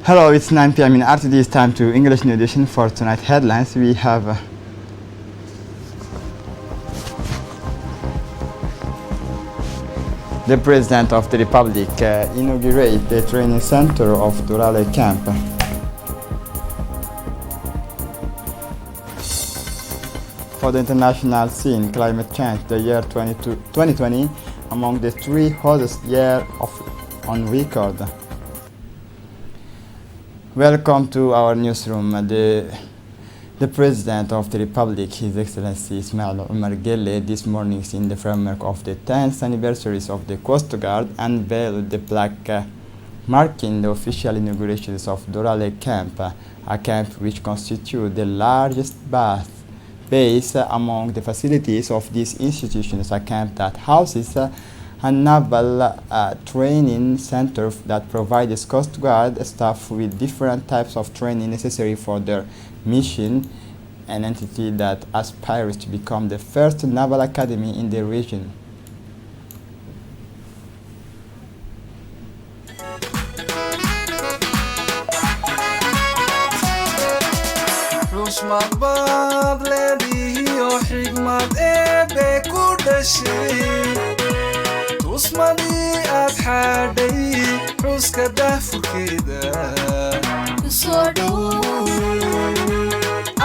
Hello, it's 9 p.m. in RTD. It's time to English New Edition for tonight headlines. We have the President of the Republic inaugurate the training center of Durale Camp. For the international scene, climate change, the year 2020 among the three hottest years on record. Welcome to our newsroom. The President of the Republic, His Excellency Ismail Omar Guelleh, this morning in the framework of the 10th anniversary of the Coast Guard, unveiled the plaque marking the official inaugurations of Durale Camp, a camp which constitutes the largest base among the facilities of this institution. Is a camp that houses a naval training center that provides Coast Guard staff with different types of training necessary for their mission, an entity that aspires to become the first naval academy in the region. tusmadii aad xaadhay xuska daahfurkeeda kusoo dhow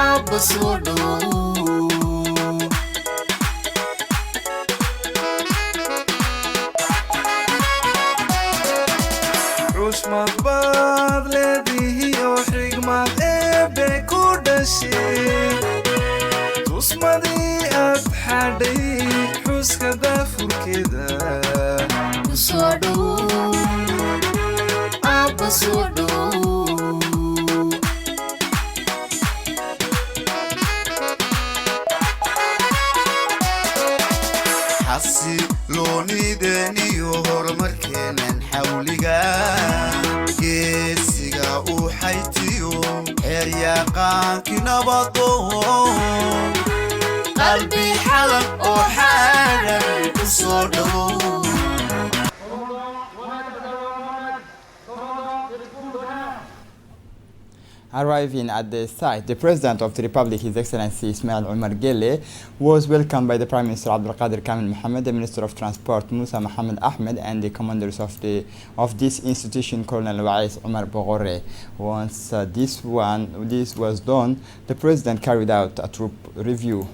abba soo dhow xushmad baad leedihi oo xigmad eebbe ku dhashay tusmadii aad xaadhay xuska daahfurkeeda kusoo dhow abba soo dhow xasiloonideeniyo horumarkeenan xawliga geesiga uu xaytiyo xeeryaqaankii nabado qalbi xalan oo xaaran kusoo dhow. Arriving at the site, the President of the Republic, His Excellency Ismail Omar Guelleh, was welcomed by the Prime Minister Abdelkader Kamil Mohammed, the Minister of Transport Musa Mohammed Ahmed, and the commanders of this institution, Colonel Wais Omar Bogore. Once this was done, the President carried out a troop review.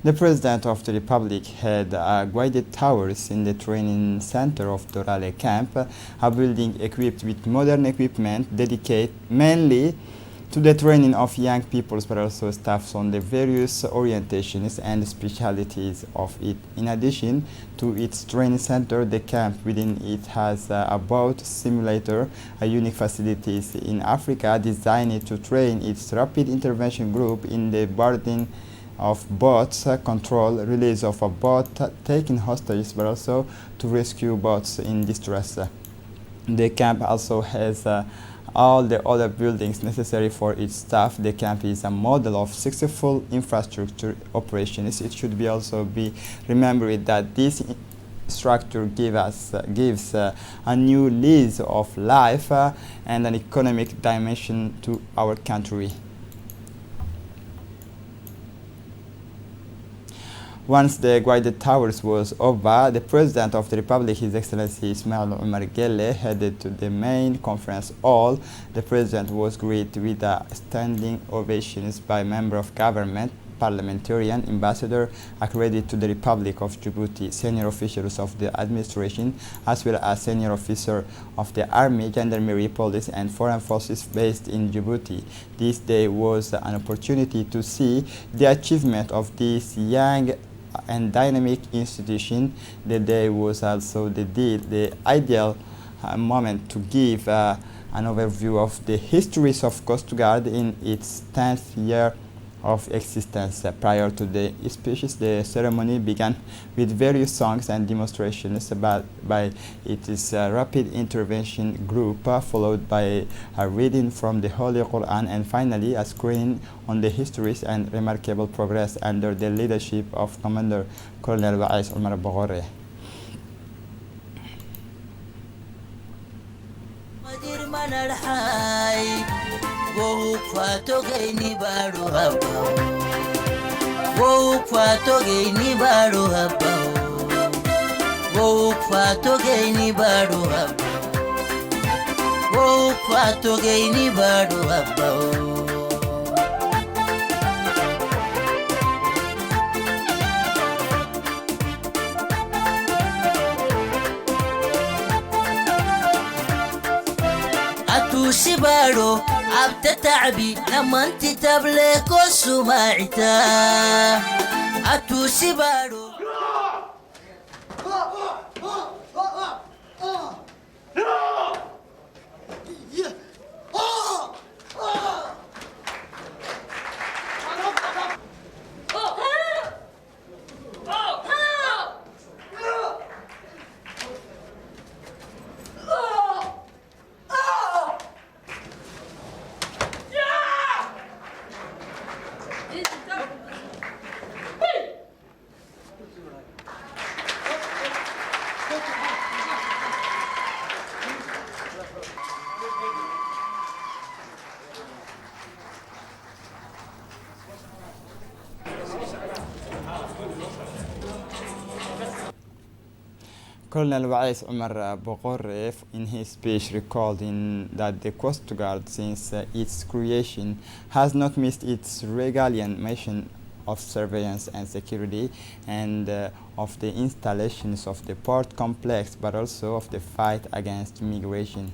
The President of the Republic had guided towers in the training center of Durale Camp, a building equipped with modern equipment dedicated mainly to the training of young people, but also staffs on the various orientations and specialities of it. In addition to its training center, the camp within it has a boat simulator, a unique facilities in Africa designed to train its rapid intervention group in the boarding of boats, control, release of a boat taking hostages, but also to rescue boats in distress. The camp also has all the other buildings necessary for its staff. The camp is a model of successful infrastructure operations. It should be also be remembered that this structure gives a new lease of life and an economic dimension to our country. Once the Guided Towers was over, the President of the Republic, His Excellency Ismail Omar Guelleh, headed to the main conference hall. The President was greeted with standing ovations by members of government, parliamentarian, ambassador, accredited to the Republic of Djibouti, senior officials of the administration, as well as senior officer of the army, gendarmerie, police, and foreign forces based in Djibouti. This day was an opportunity to see the achievement of this young and dynamic institution. The day was also the ideal moment to give an overview of the histories of Coast Guard in its 10th year of existence. Prior to the speeches, the ceremony began with various songs and demonstrations by its rapid intervention group, followed by a reading from the Holy Quran, and finally a screening on the histories and remarkable progress under the leadership of Commander Colonel Wa'ais Omar Bogore. شبارو عبد تعبي لما انت تبلك وسمعتا عتو شبارو Colonel Wa'ais Omar Bogore, in his speech, recalled that the Coast Guard, since its creation, has not missed its regalian mission of surveillance and security, and of the installations of the port complex, but also of the fight against migration.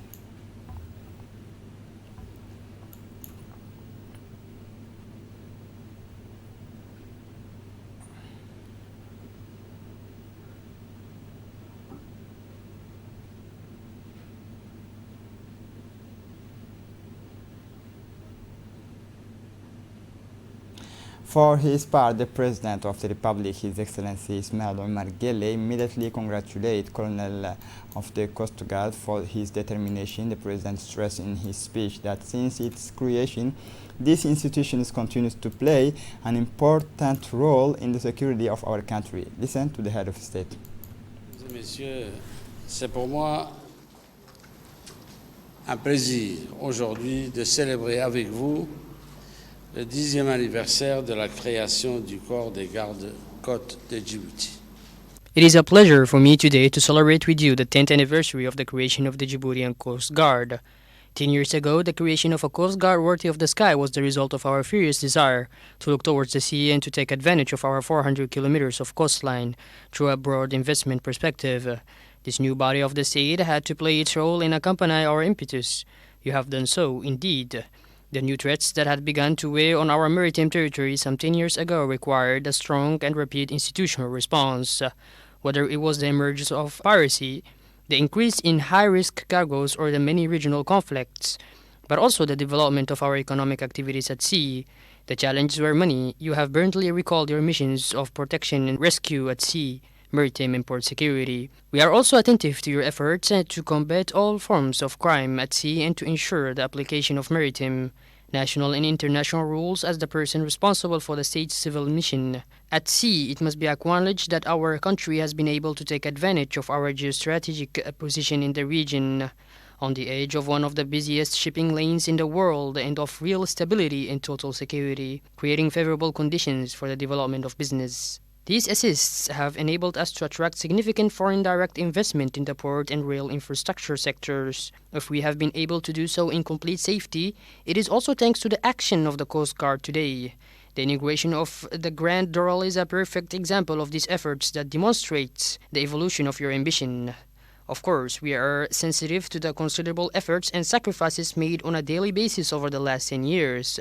For his part, the President of the Republic, His Excellency Ismail Omar Guelleh, immediately congratulated Colonel of the Coast Guard for his determination. The President stressed in his speech that since its creation, this institution continues to play an important role in the security of our country. Listen to the head of state. Mesdames et Messieurs, c'est pour moi un plaisir aujourd'hui de célébrer avec vous le 10e anniversaire de la création du corps des gardes-côtes de Djibouti. It is a pleasure for me today to celebrate with you the 10th anniversary of the creation of the Djiboutian Coast Guard. 10 years ago, the creation of a Coast Guard worthy of the sky was the result of our furious desire to look towards the sea and to take advantage of our 400 kilometers of coastline through a broad investment perspective. This new body of the state had to play its role and accompany our impetus. You have done so, indeed. The new threats that had begun to weigh on our maritime territory some 10 years ago required a strong and rapid institutional response. Whether it was the emergence of piracy, the increase in high-risk cargoes, or the many regional conflicts, but also the development of our economic activities at sea, the challenges were many. You have brilliantly recalled your missions of protection and rescue at sea, maritime and port security. We are also attentive to your efforts to combat all forms of crime at sea and to ensure the application of maritime, national and international rules as the person responsible for the state's civil mission. At sea, it must be acknowledged that our country has been able to take advantage of our geostrategic position in the region, on the edge of one of the busiest shipping lanes in the world and of real stability and total security, creating favorable conditions for the development of business. These assists have enabled us to attract significant foreign direct investment in the port and rail infrastructure sectors. If we have been able to do so in complete safety, it is also thanks to the action of the Coast Guard today. The inauguration of the Grand Doral is a perfect example of these efforts that demonstrates the evolution of your ambition. Of course, we are sensitive to the considerable efforts and sacrifices made on a daily basis over the last 10 years.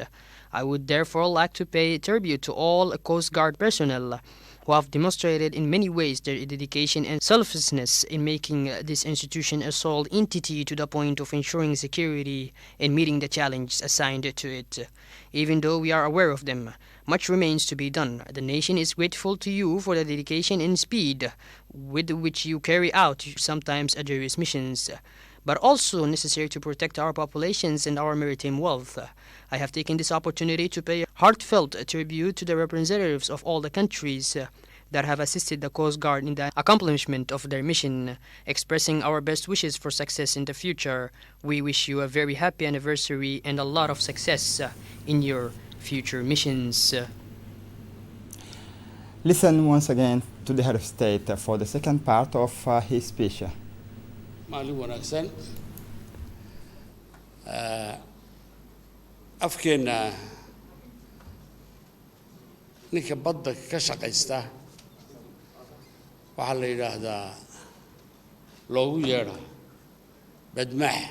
I would therefore like to pay tribute to all Coast Guard personnel who have demonstrated in many ways their dedication and selflessness in making this institution a sole entity to the point of ensuring security and meeting the challenge assigned to it. Even though we are aware of them, much remains to be done. The nation is grateful to you for the dedication and speed with which you carry out sometimes arduous missions, but also necessary to protect our populations and our maritime wealth. I have taken this opportunity to pay heartfelt tribute to the representatives of all the countries that have assisted the Coast Guard in the accomplishment of their mission, expressing our best wishes for success in the future. We wish you a very happy anniversary and a lot of success in your future missions. Listen once again to the head of state for the second part of his speech. maalin wanaagsan afkeenna ninka badda ka shaqaysta waxaa la yidhaahdaa loogu yeedho badmaax.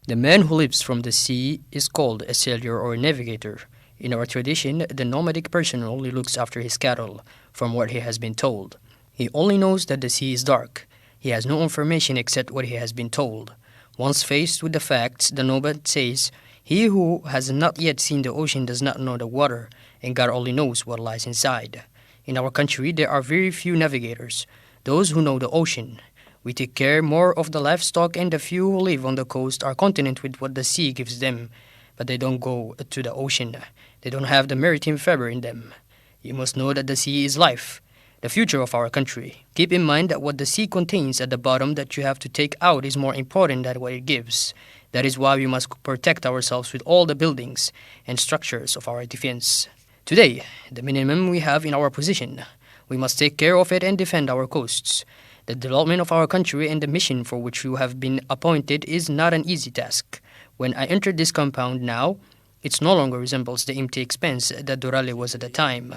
The man who lives from the sea is called a sailor or navigator. In our tradition, the nomadic person only looks after his cattle, from what he has been told. He only knows that the sea is dark. He has no information except what he has been told. Once faced with the facts, the nomad says, "He who has not yet seen the ocean does not know the water, and God only knows what lies inside." In our country, there are very few navigators, those who know the ocean. We take care more of the livestock, and the few who live on the coast are content with what the sea gives them, but they don't go to the ocean. They don't have the maritime fiber in them. You must know that the sea is life, the future of our country. Keep in mind that what the sea contains at the bottom that you have to take out is more important than what it gives. That is why we must protect ourselves with all the buildings and structures of our defense. Today, the minimum we have in our position, we must take care of it and defend our coasts. The development of our country and the mission for which you have been appointed is not an easy task. When I entered this compound now, it no longer resembles the empty expanse that Dorale was at the time.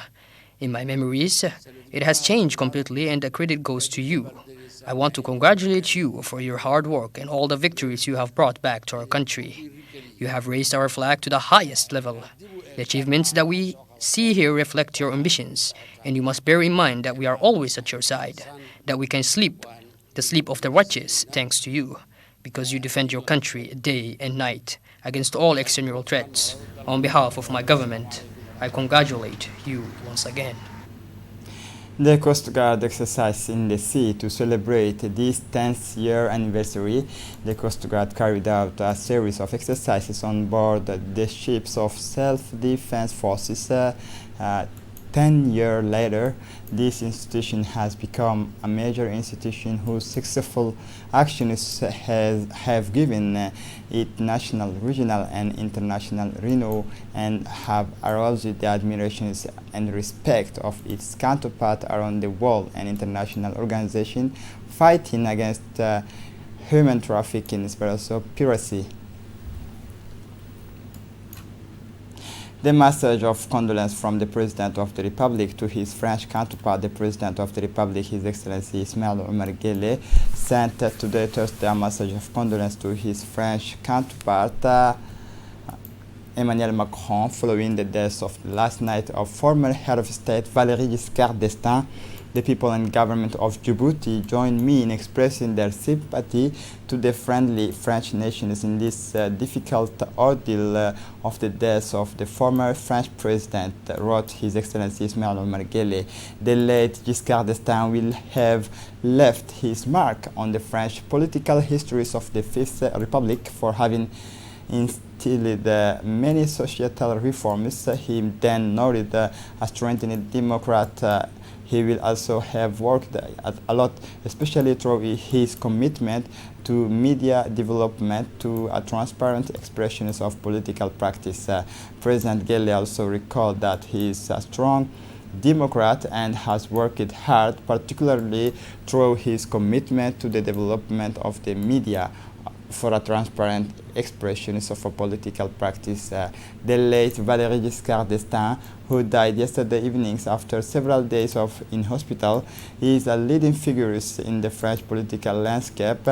In my memories, it has changed completely, and the credit goes to you. I want to congratulate you for your hard work and all the victories you have brought back to our country. You have raised our flag to the highest level. The achievements that we see here reflect your ambitions, and you must bear in mind that we are always at your side, that we can sleep the sleep of the righteous thanks to you, because you defend your country day and night against all external threats. On behalf of my government, I congratulate you once again. The Coast Guard exercise in the sea to celebrate this 10th year anniversary. The Coast Guard carried out a series of exercises on board the ships of self-defense forces. 10 years later, this institution has become a major institution whose successful actions have given it national, regional, and international renown and have aroused the admiration and respect of its counterpart around the world and international organizations fighting against human trafficking, especially piracy. The message of condolence from the President of the Republic to his French counterpart, the President of the Republic, His Excellency Ismail Omar Guelleh, sent today Thursday a message of condolence to his French counterpart, Emmanuel Macron, following the death of last night of former head of state Valéry Giscard d'Estaing. The people and government of Djibouti join me in expressing their sympathy to the friendly French nations in this difficult ordeal of the death of the former French president, wrote His Excellency Ismail Omar Guelleh. The late Giscard d'Estaing will have left his mark on the French political histories of the Fifth Republic for having instilled many societal reforms. He then noted as strengthened democrat. He will also have worked a lot, especially through his commitment to media development, to transparent expressions of political practice. President Guelleh also recalled that he is a strong Democrat and has worked hard, particularly through his commitment to the development of the media for a transparent expressions of a political practice. The late Valéry Giscard d'Estaing, who died yesterday evening after several days in hospital, is a leading figure in the French political landscape.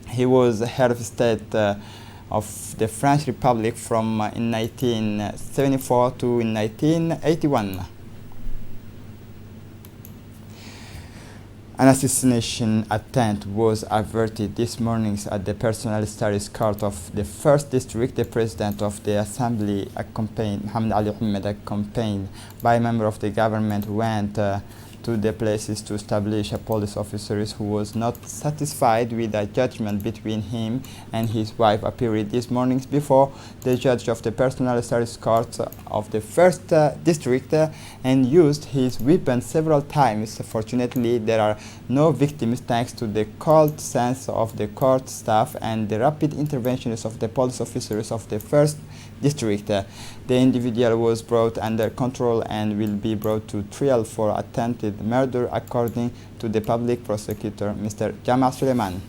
He was head of state of the French Republic from in 1974 to in 1981. An assassination attempt was averted this morning at the Personal Studies Court of the 1st District. The President of the Assembly, Mohamed Ali Ahmed, accompanied by a member of the government, went to the places to establish a police officer who was not satisfied with a judgment between him and his wife appeared this morning before the judge of the Personal Studies Court of the 1st District and used his weapon several times. Fortunately, there are no victims thanks to the cold sense of the court staff and the rapid interventions of the police officers of the 1st District. The individual was brought under control and will be brought to trial for attempted murder, according to the public prosecutor, Mr. Jamal Suleiman.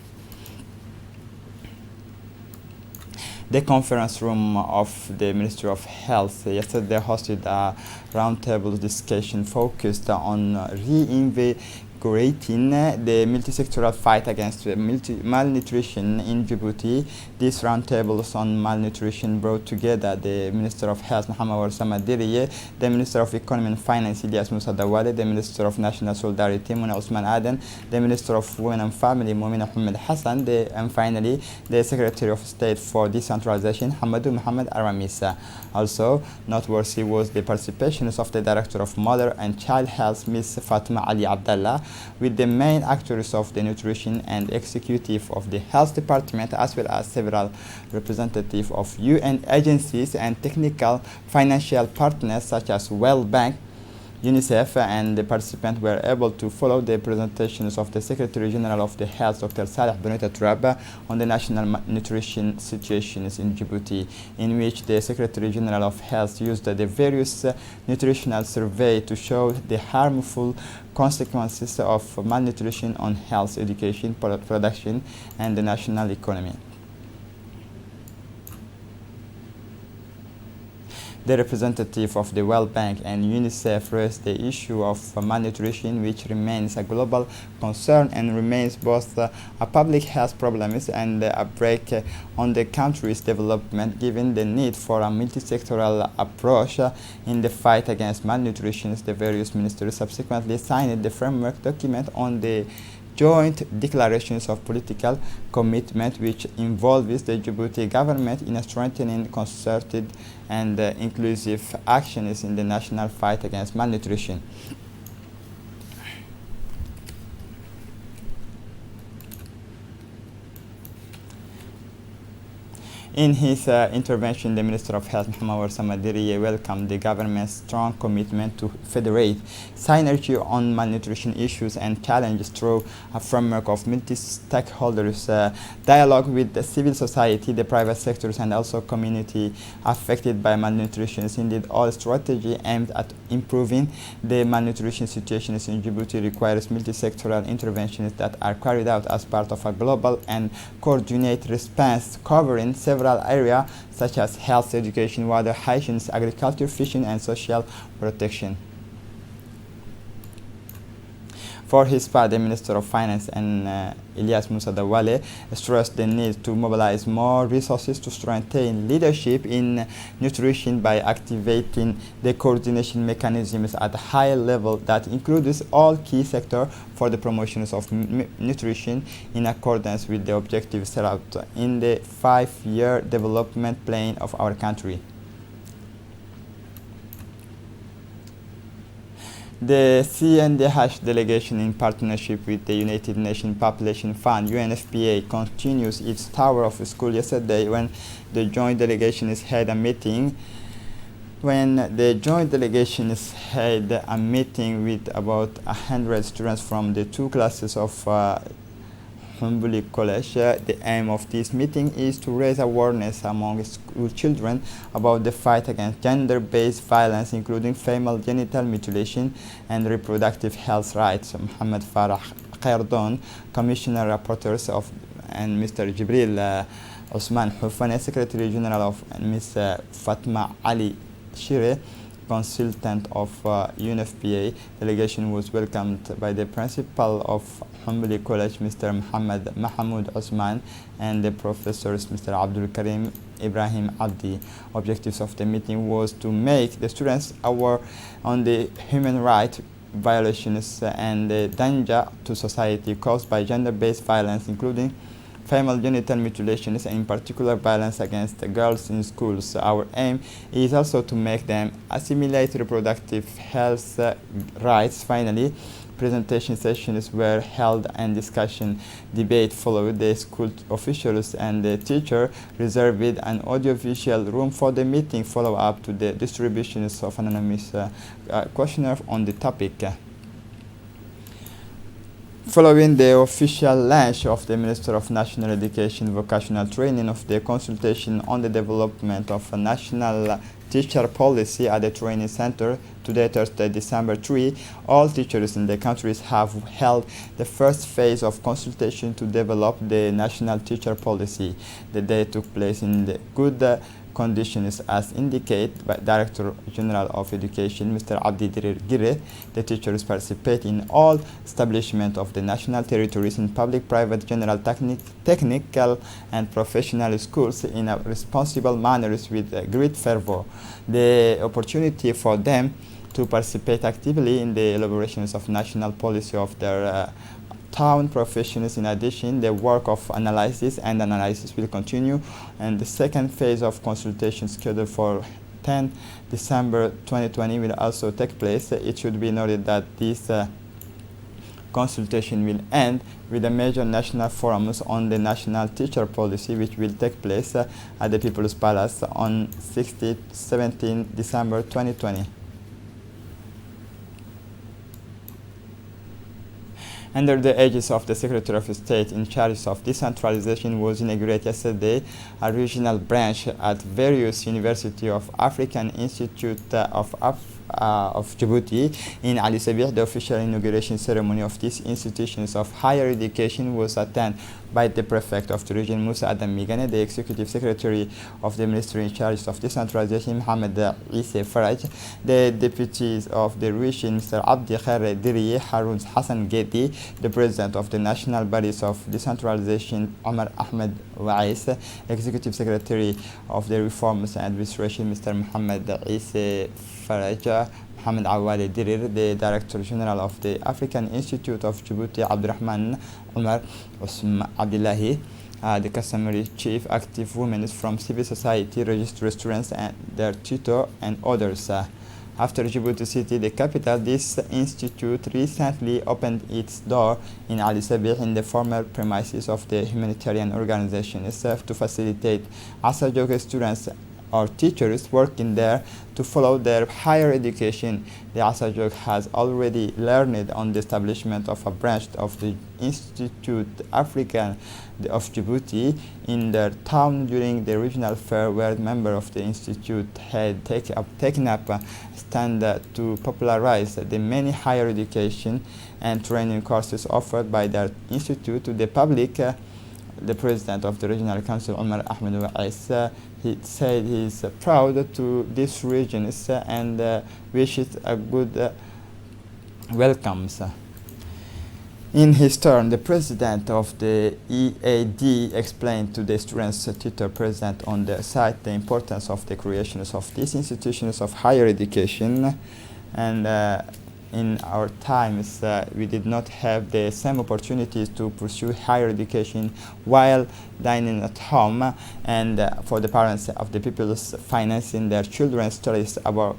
The conference room of the Ministry of Health yesterday hosted a roundtable discussion focused on reinvigorating the multisectoral fight against malnutrition in Djibouti. These roundtables on malnutrition brought together the Minister of Health, Mohamed Samadiriye, the Minister of Economy and Finance, Ilyas Musa Dawale, the Minister of National Solidarity, Mona Osman Aden, the Minister of Women and Family, Moumina Ahmed Hassan, and finally, the Secretary of State for Decentralization, Hamadou Mohamed Aramisa. Also, noteworthy was the participation of the Director of Mother and Child Health, Ms. Fatima Ali Abdallah, with the main actors of the nutrition and executive of the health department, as well as several representatives of UN agencies and technical financial partners such as World Bank, UNICEF, and the participants were able to follow the presentations of the Secretary General of the Health, Dr. Saleh Benoita Touraba, on the national nutrition situations in Djibouti, in which the Secretary General of Health used the various nutritional survey to show the harmful consequences of malnutrition on health, education, production, and the national economy. The representative of the World Bank and UNICEF raised the issue of malnutrition, which remains a global concern and remains both a public health problem and a brake on the country's development, given the need for a multi-sectoral approach in the fight against malnutrition. The various ministries subsequently signed the framework document on the joint declarations of political commitment, which involves the Djibouti government in strengthening concerted and inclusive actions in the national fight against malnutrition. In his intervention, the Minister of Health, Mohamed Samadiriye, welcomed the government's strong commitment to federate synergy on malnutrition issues and challenges through a framework of multi-stakeholders dialogue with the civil society, the private sectors, and also community affected by malnutrition. Indeed, all strategy aimed at improving the malnutrition situations in Djibouti requires multi-sectoral interventions that are carried out as part of a global and coordinated response covering several areas such as health, education, water, hygiene, agriculture, fishing, and social protection. For his part, the Minister of Finance and Ilyas Musa Dawale stressed the need to mobilize more resources to strengthen leadership in nutrition by activating the coordination mechanisms at a higher level that includes all key sectors for the promotion of nutrition in accordance with the objectives set out in the 5-year development plan of our country. The CNDH delegation, in partnership with the United Nations Population Fund (UNFPA), continues its tour of school yesterday when the joint delegations had a meeting. With about 100 students from the 2 classes of Humbly College. The aim of this meeting is to raise awareness among school children about the fight against gender-based violence, including female genital mutilation and reproductive health rights. Muhammad Farah Khairdon, Commissioner Rapporteurs of and Mr. Jibril Osman Hufane, Secretary General of and Ms. Fatma Ali Shire, consultant of UNFPA delegation, was welcomed by the principal of Humbly College, Mr. Muhammad Mahmoud Osman, and the professors, Mr. Abdul Karim Ibrahim Abdi. Objectives of the meeting was to make the students aware on the human rights violations and the danger to society caused by gender-based violence, including female genital mutilations and in particular violence against girls in schools. Our aim is also to make them assimilate reproductive health rights. Finally, presentation sessions were held and discussion debate followed. The school officials and the teacher reserved an audiovisual room for the meeting follow-up to the distributions of anonymous questionnaire on the topic. Following the official launch of the Minister of National Education Vocational Training of the consultation on the development of a national teacher policy at the training center today, Thursday, December 3, all teachers in the countries have held the first phase of consultation to develop the national teacher policy. The day took place in the good conditions as indicated by Director General of Education, Mr. Abdi Dirir Gire. The teachers participate in all establishments of the national territories in public, private, general, technical and professional schools in a responsible manner with great fervor. The opportunity for them to participate actively in the elaborations of national policy of their town professionals. In addition, the work of analysis will continue, and the second phase of consultation scheduled for 10 December 2020 will also take place. It should be noted that this consultation will end with the major national forums on the national teacher policy, which will take place at the People's Palace on 16-17 December 2020. Under the aegis of the Secretary of State in charge of decentralization was inaugurated yesterday a regional branch at various University of African Institute of Djibouti in Ali Sabih. The official inauguration ceremony of these institutions of higher education was attended by the Prefect of the region, Musa Adam Migane, the Executive Secretary of the Ministry in charge of decentralization, Mohamed Isse Faraj, the Deputies of the region, Mr. Abdi Khair Diriye, Harun Hassan Gedi, the President of the National Bodies of Decentralization, Omar Ahmed Wais, Executive Secretary of the Reforms and Administration, Mr. Mohamed Isse Faraj, Mohamed Awali Dirir, the Director General of the African Institute of Djibouti, Abdurrahman Umar Osman Abdullahi, the customary chief active women from civil society, registered students and their tutor, and others. After Djibouti City, the capital, this institute recently opened its door in Ali Sabih in the former premises of the humanitarian organization, served to facilitate Asajog students or teachers working there to follow their higher education. The Asajog has already learned on the establishment of a branch of the Institute African of Djibouti in their town during the regional fair, where members of the institute had taken up a stand to popularize the many higher education and training courses offered by their institute to the public. The President of the Regional Council, Omar Ahmed Wais, he said he is proud to this region and wishes a good welcome. In his turn, the president of the EAD explained to the students' tutor present on the site the importance of the creations of these institutions of higher education, and in our times we did not have the same opportunities to pursue higher education while dining at home, and for the parents of the peoples, financing their children's studies abroad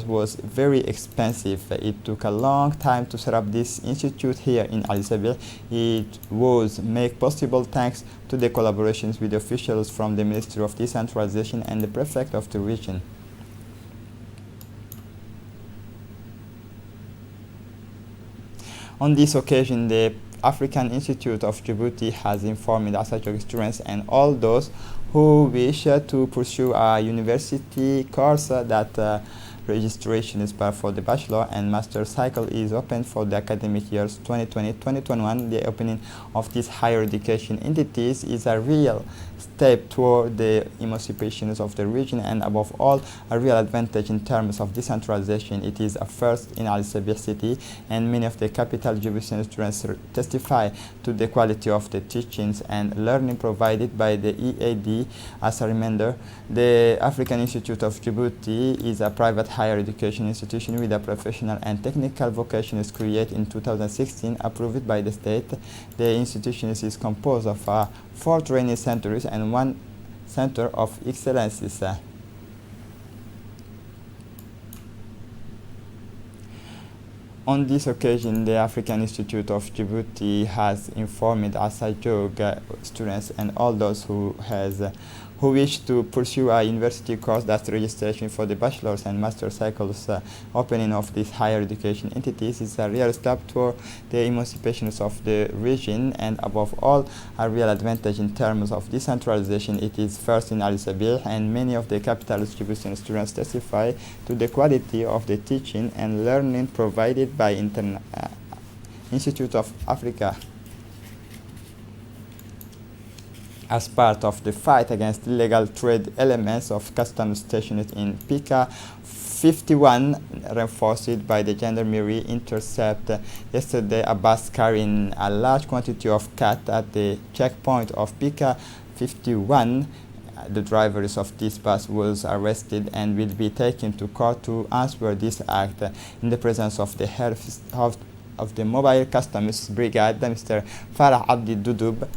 was very expensive. It took a long time to set up this institute here in Elizabeth. It was made possible thanks to the collaborations with officials from the Ministry of Decentralization and the prefect of the region. On this occasion, the African Institute of Djibouti has informed Asajog students and all those who wish to pursue a university course that registration is for the bachelor and master cycle is open for the academic years 2020-2021. The opening of these higher education entities is a real step toward the emancipation of the region and above all a real advantage in terms of decentralization. It is a first in Elizabeth City, and many of the capital Djiboutian students testify to the quality of the teachings and learning provided by the EAD. As a reminder, the African Institute of Djibouti is a private higher education institution with a professional and technical vocations created in 2016, approved by the state. The institution is composed of 4 training centers and 1 center of excellences. On this occasion, the African Institute of Djibouti has informed Asajog students and all those who wish to pursue a university course that registration for the bachelor's and master cycles. Opening of these higher education entities is a real step toward the emancipation of the region and above all a real advantage in terms of decentralization. It is first in Elizabeth, and many of the capital's Djiboutian students testify to the quality of the teaching and learning provided by Institute of Africa. As part of the fight against illegal trade, elements of customs stationed in Pika 51 reinforced by the gendarmerie intercept yesterday a bus carrying a large quantity of cat at the checkpoint of Pika 51. The drivers of this bus was arrested and will be taken to court to answer this act in the presence of the head of the mobile customs brigade, Mr. Farah Abdi Dudub.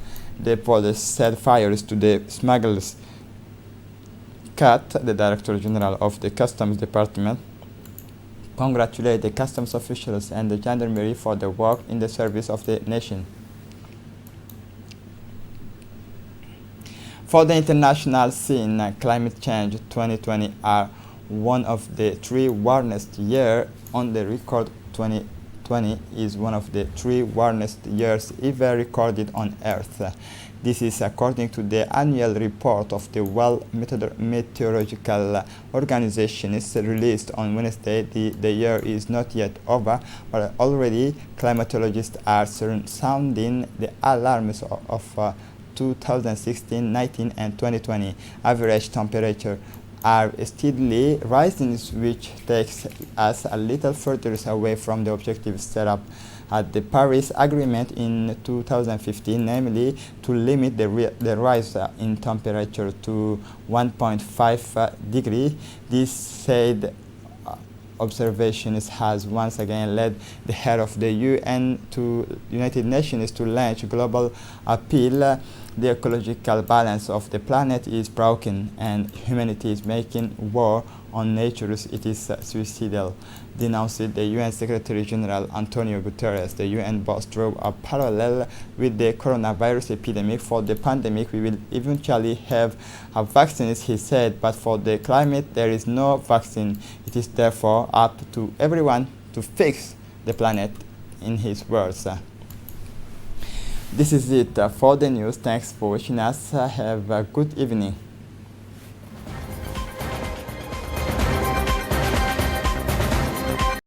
The police set fires to the smugglers' cat. The Director General of the Customs Department congratulated the customs officials and the gendarmerie for their work in the service of the nation. For the international scene, climate change 2020 are one of the 3 warmest years on the record. 2020 is one of the 3 warmest years ever recorded on Earth. This is according to the annual report of the World Meteorological Organization released on Wednesday. The year is not yet over, but already climatologists are sounding the alarms of 2016, 19, and 2020. Average temperature are steadily rising, which takes us a little further away from the objective set up at the Paris Agreement in 2015, namely to limit the rise in temperature to 1.5 degrees. This said observations has once again led the head of the United Nations to launch global appeal. The ecological balance of the planet is broken and humanity is making war on nature. It is suicidal, denounced the UN Secretary General Antonio Guterres. The UN boss drew a parallel with the coronavirus epidemic. For the pandemic, we will eventually have a vaccine, he said, but for the climate, there is no vaccine. It is therefore up to everyone to fix the planet, in his words. This is it for the news. Thanks for watching us. Have a good evening.